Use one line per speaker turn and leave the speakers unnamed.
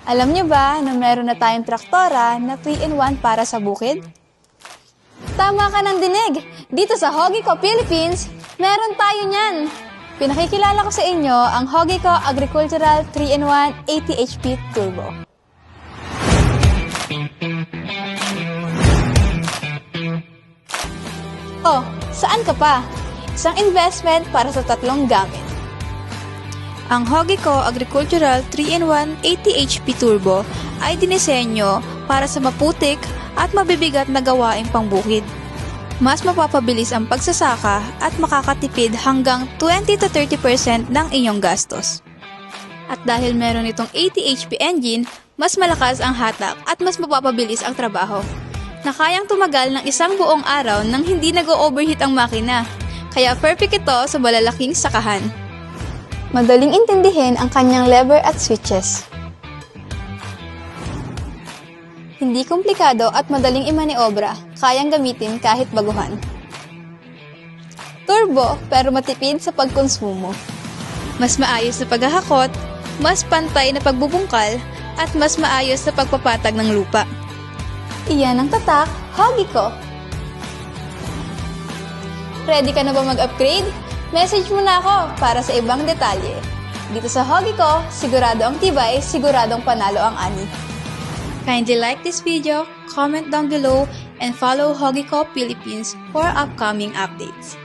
Alam niyo ba na meron na tayong traktora na 3-in-1 para sa bukid? Tama ka ng dinig! Dito sa Hogico, Philippines, meron tayo niyan! Pinakikilala ko sa inyo ang Hogico Agricultural 3-in-1 80 HP Turbo. Oh, saan ka pa? Isang investment para sa tatlong gamit. Ang Hogico Agricultural 3-in-1 80 HP Turbo ay dinisenyo para sa maputik at mabibigat na gawaing pangbukid. Mas mapapabilis ang pagsasaka at makakatipid hanggang 20-30% ng inyong gastos. At dahil meron itong 80 HP engine, mas malakas ang hatak at mas mapapabilis ang trabaho, na kayang tumagal ng isang buong araw nang hindi nag-overheat ang makina, kaya perfect ito sa malalaking sakahan. Madaling intindihin ang kanyang lever at switches. Hindi komplikado at madaling imaniobra, kayang gamitin kahit baguhan. Turbo pero matipid sa pagkonsumo. Mas maayos na paghahakot, mas pantay na pagbubungkal, at mas maayos na pagpapatag ng lupa. Iyan ang tatak, Hogico! Ready ka na ba mag-upgrade? Message mo na ako para sa ibang detalye. Dito sa Hogico, sigurado ang tibay, siguradong panalo ang ani. Kindly like this video, comment down below, and follow Hogico Philippines for upcoming updates.